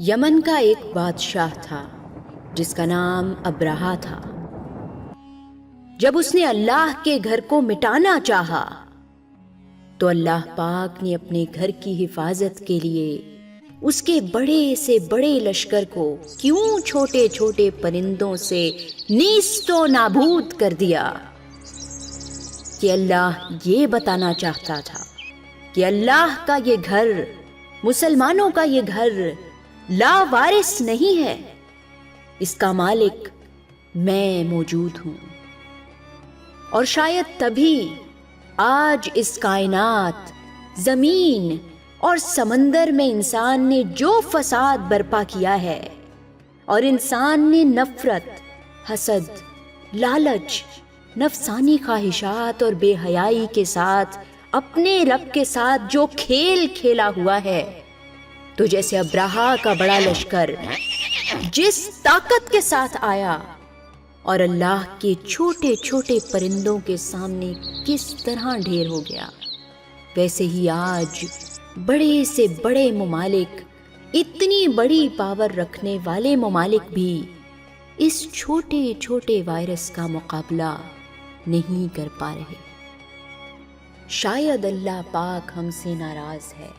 یمن کا ایک بادشاہ تھا جس کا نام ابرہہ تھا۔ جب اس نے اللہ کے گھر کو مٹانا چاہا تو اللہ پاک نے اپنے گھر کی حفاظت کے لیے اس کے بڑے سے بڑے لشکر کو کیوں چھوٹے چھوٹے پرندوں سے نیست و نابود کر دیا کہ اللہ یہ بتانا چاہتا تھا کہ اللہ کا یہ گھر، مسلمانوں کا یہ گھر لا وارث نہیں ہے، اس کا مالک میں موجود ہوں۔ اور شاید تبھی آج اس کائنات، زمین اور سمندر میں انسان نے جو فساد برپا کیا ہے اور انسان نے نفرت، حسد، لالچ، نفسانی خواہشات اور بے حیائی کے ساتھ اپنے رب کے ساتھ جو کھیل کھیلا ہوا ہے، تو جیسے ابرہہ کا بڑا لشکر جس طاقت کے ساتھ آیا اور اللہ کے چھوٹے چھوٹے پرندوں کے سامنے کس طرح ڈھیر ہو گیا، ویسے ہی آج بڑے سے بڑے ممالک، اتنی بڑی پاور رکھنے والے ممالک بھی اس چھوٹے چھوٹے وائرس کا مقابلہ نہیں کر پا رہے۔ شاید اللہ پاک ہم سے ناراض ہے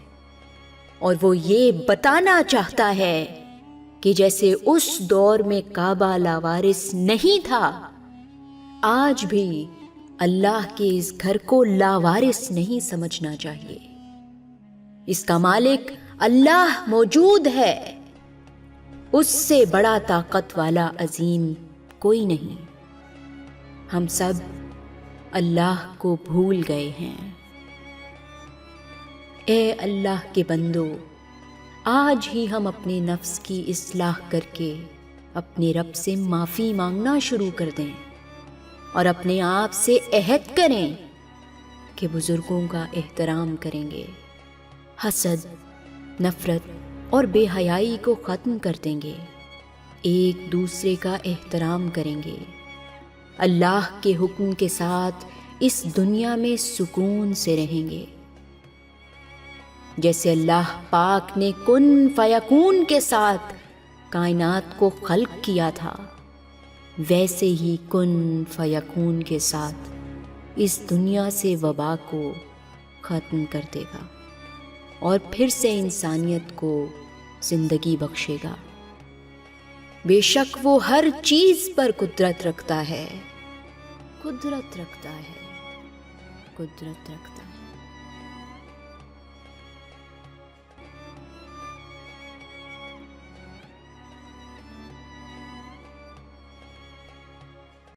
اور وہ یہ بتانا چاہتا ہے کہ جیسے اس دور میں کعبہ لاوارث نہیں تھا، آج بھی اللہ کے اس گھر کو لاوارث نہیں سمجھنا چاہیے۔ اس کا مالک اللہ موجود ہے، اس سے بڑا طاقت والا عظیم کوئی نہیں۔ ہم سب اللہ کو بھول گئے ہیں۔ اے اللہ کے بندو، آج ہی ہم اپنے نفس کی اصلاح کر کے اپنے رب سے معافی مانگنا شروع کر دیں اور اپنے آپ سے عہد کریں کہ بزرگوں کا احترام کریں گے، حسد، نفرت اور بے حیائی کو ختم کر دیں گے، ایک دوسرے کا احترام کریں گے، اللہ کے حکم کے ساتھ اس دنیا میں سکون سے رہیں گے۔ جیسے اللہ پاک نے کن فیکون کے ساتھ کائنات کو خلق کیا تھا، ویسے ہی کن فیکون کے ساتھ اس دنیا سے وبا کو ختم کر دے گا اور پھر سے انسانیت کو زندگی بخشے گا۔ بے شک وہ ہر چیز پر قدرت رکھتا ہے، قدرت رکھتا ہے، قدرت رکھتا ہے۔